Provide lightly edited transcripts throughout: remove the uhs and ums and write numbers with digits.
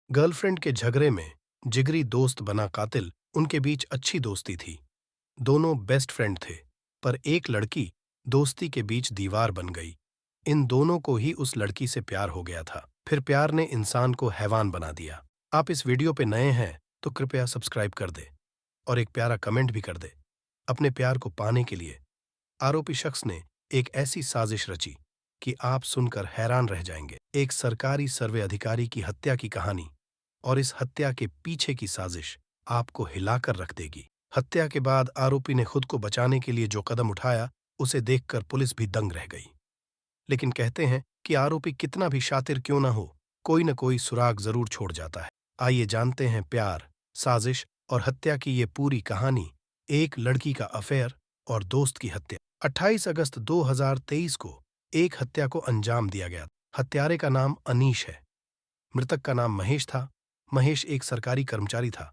Girlfriend के झगड़े में जिगरी दोस्त बना कातिल। उनके बीच अच्छी दोस्ती थी, दोनों बेस्ट फ्रेंड थे, पर एक लड़की दोस्ती के बीच दीवार बन गई। इन दोनों को ही उस लड़की से प्यार हो गया था। फिर प्यार ने इंसान को हैवान बना दिया। आप इस वीडियो पे नए हैं तो कृपया सब्सक्राइब कर दे और एक प्यारा कमेंट भी कर दे। अपने प्यार को पाने के लिए आरोपी शख्स ने एक ऐसी साजिश रची कि आप सुनकर हैरान रह जाएंगे। एक सरकारी सर्वे अधिकारी की हत्या की कहानी, और इस हत्या के पीछे की साजिश आपको हिलाकर रख देगी। हत्या के बाद आरोपी ने खुद को बचाने के लिए जो कदम उठाया, उसे देखकर पुलिस भी दंग रह गई। लेकिन कहते हैं कि आरोपी कितना भी शातिर क्यों न हो, कोई न कोई सुराग जरूर छोड़ जाता है। आइए जानते हैं प्यार, साजिश और हत्या की ये पूरी कहानी। एक लड़की का अफेयर और दोस्त की हत्या। 28 अगस्त 2023 को एक हत्या को अंजाम दिया गया। हत्यारे का नाम अनीश है। मृतक का नाम महेश था। महेश एक सरकारी कर्मचारी था।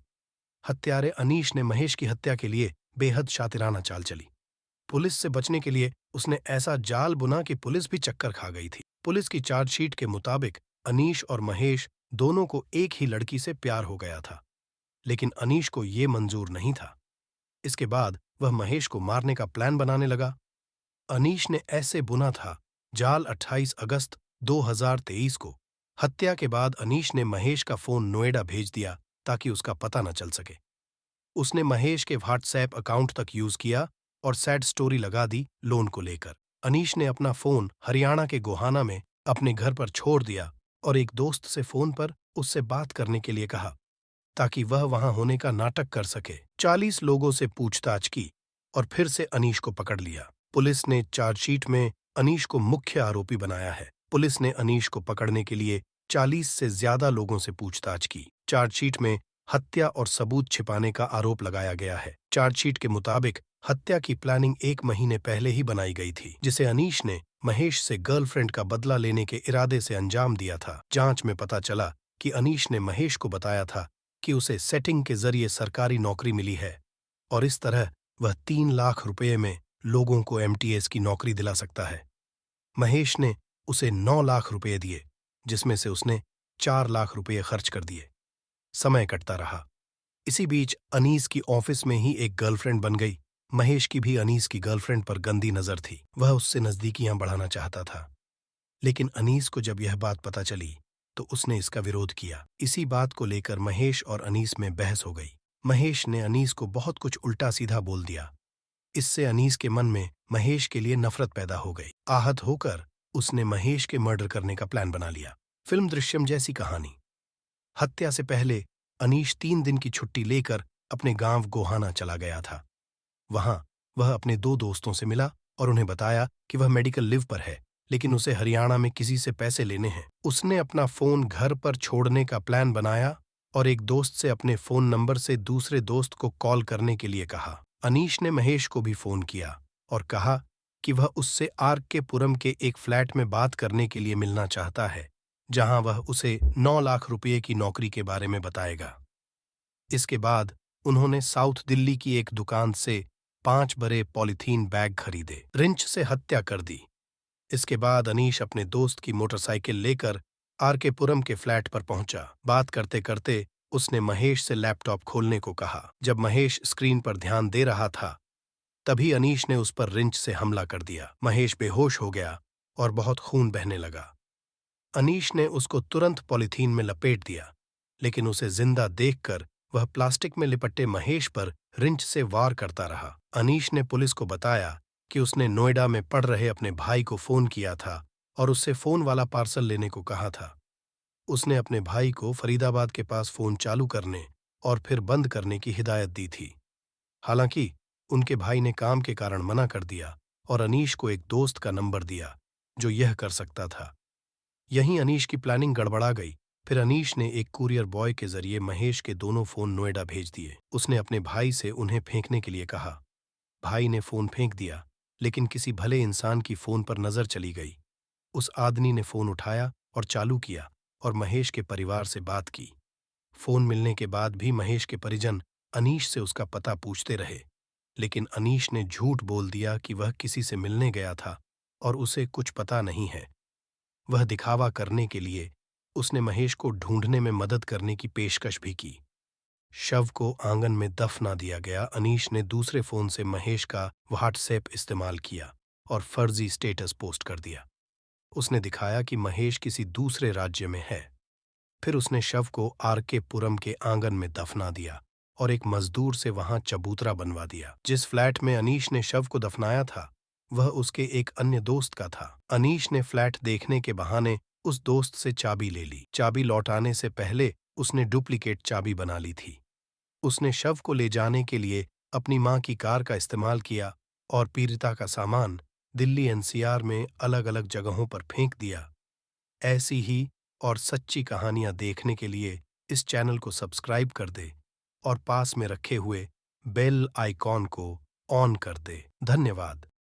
हत्यारे अनीश ने महेश की हत्या के लिए बेहद शातिराना चाल चली। पुलिस से बचने के लिए उसने ऐसा जाल बुना कि पुलिस भी चक्कर खा गई थी। पुलिस की चार्जशीट के मुताबिक अनीश और महेश दोनों को एक ही लड़की से प्यार हो गया था, लेकिन अनीश को ये मंजूर नहीं था। इसके बाद वह महेश को मारने का प्लान बनाने लगा। अनीश ने ऐसे बुना था जाल 28 अगस्त 2023 को। हत्या के बाद अनीश ने महेश का फोन नोएडा भेज दिया ताकि उसका पता न चल सके। उसने महेश के व्हाट्सएप अकाउंट तक यूज किया और सैड स्टोरी लगा दी लोन को लेकर। अनीश ने अपना फोन हरियाणा के गोहाना में अपने घर पर छोड़ दिया और एक दोस्त से फोन पर उससे बात करने के लिए कहा ताकि वह वहां होने का नाटक कर सके। 40 लोगों से पूछताछ की और फिर से अनीश को पकड़ लिया। पुलिस ने चार्जशीट में अनीश को मुख्य आरोपी बनाया है। पुलिस ने अनीश को पकड़ने के लिए 40 से ज्यादा लोगों से पूछताछ की। चार्जशीट में हत्या और सबूत छिपाने का आरोप लगाया गया है। चार्जशीट के मुताबिक हत्या की प्लानिंग 1 महीने पहले ही बनाई गई थी, जिसे अनीश ने महेश से गर्लफ्रेंड का बदला लेने के इरादे से अंजाम दिया था। जांच में पता चला कि अनीश ने महेश को बताया था कि उसे सेटिंग के जरिए सरकारी नौकरी मिली है और इस तरह वह 3 लाख रुपये में लोगों को एमटीएस की नौकरी दिला सकता है। महेश ने उसे 9 लाख रुपये दिए, जिसमें से उसने 4 लाख रुपये खर्च कर दिए। समय कटता रहा। इसी बीच अनीस की ऑफिस में ही एक गर्लफ्रेंड बन गई। महेश की भी अनीस की गर्लफ्रेंड पर गंदी नजर थी। वह उससे नजदीकियां बढ़ाना चाहता था, लेकिन अनीस को जब यह बात पता चली तो उसने इसका विरोध किया। इसी बात को लेकर महेश और अनीस में बहस हो गई। महेश ने अनीस को बहुत कुछ उल्टा सीधा बोल दिया। इससे अनीस के मन में महेश के लिए नफरत पैदा हो गई। आहत होकर उसने महेश के मर्डर करने का प्लान बना लिया। फिल्म दृश्यम जैसी कहानी। हत्या से पहले अनीश 3 दिन की छुट्टी लेकर अपने गांव गोहाना चला गया था। वहां वह अपने 2 दोस्तों से मिला और उन्हें बताया कि वह मेडिकल लीव पर है, लेकिन उसे हरियाणा में किसी से पैसे लेने हैं। उसने अपना फोन घर पर छोड़ने का प्लान बनाया और एक दोस्त से अपने फोन नंबर से दूसरे दोस्त को कॉल करने के लिए कहा। अनीश ने महेश को भी फोन किया और कहा कि वह उससे आर के पुरम के एक फ्लैट में बात करने के लिए मिलना चाहता है, जहां वह उसे 9 लाख रुपये की नौकरी के बारे में बताएगा। इसके बाद उन्होंने साउथ दिल्ली की एक दुकान से 5 बड़े पॉलीथीन बैग खरीदे। रिंच से हत्या कर दी। इसके बाद अनीश अपने दोस्त की मोटरसाइकिल लेकर आर के पुरम के फ्लैट पर पहुंचा। बात करते करते उसने महेश से लैपटॉप खोलने को कहा। जब महेश स्क्रीन पर ध्यान दे रहा था, तभी अनीश ने उस पर रिंच से हमला कर दिया। महेश बेहोश हो गया और बहुत खून बहने लगा। अनीश ने उसको तुरंत पॉलीथीन में लपेट दिया, लेकिन उसे जिंदा देखकर वह प्लास्टिक में लिपटे महेश पर रिंच से वार करता रहा। अनीश ने पुलिस को बताया कि उसने नोएडा में पढ़ रहे अपने भाई को फोन किया था और उससे फोन वाला पार्सल लेने को कहा था। उसने अपने भाई को फरीदाबाद के पास फोन चालू करने और फिर बंद करने की हिदायत दी थी। हालांकि उनके भाई ने काम के कारण मना कर दिया और अनीश को एक दोस्त का नंबर दिया जो यह कर सकता था। यहीं अनीश की प्लानिंग गड़बड़ा गई। फिर अनीश ने एक कुरियर बॉय के जरिए महेश के दोनों फोन नोएडा भेज दिए। उसने अपने भाई से उन्हें फेंकने के लिए कहा। भाई ने फोन फेंक दिया, लेकिन किसी भले इंसान की फोन पर नजर चली गई। उस आदमी ने फोन उठाया और चालू किया और महेश के परिवार से बात की। फोन मिलने के बाद भी महेश के परिजन अनीश से उसका पता पूछते रहे, लेकिन अनीश ने झूठ बोल दिया कि वह किसी से मिलने गया था और उसे कुछ पता नहीं है। वह दिखावा करने के लिए उसने महेश को ढूंढने में मदद करने की पेशकश भी की। शव को आंगन में दफना दिया गया। अनीश ने दूसरे फोन से महेश का व्हाट्सएप इस्तेमाल किया और फर्जी स्टेटस पोस्ट कर दिया। उसने दिखाया कि महेश किसी दूसरे राज्य में है। फिर उसने शव को आरके पुरम के आंगन में दफना दिया और एक मजदूर से वहां चबूतरा बनवा दिया। जिस फ्लैट में अनीश ने शव को दफनाया था वह उसके एक अन्य दोस्त का था। अनीश ने फ्लैट देखने के बहाने उस दोस्त से चाबी ले ली। चाबी लौटाने से पहले उसने डुप्लीकेट चाबी बना ली थी। उसने शव को ले जाने के लिए अपनी मां की कार का इस्तेमाल किया और पीड़िता का सामान दिल्ली एनसीआर में अलग अलग जगहों पर फेंक दिया। ऐसी ही और सच्ची कहानियां देखने के लिए इस चैनल को सब्सक्राइब कर दे और पास में रखे हुए बेल आइकॉन को ऑन कर दे। धन्यवाद।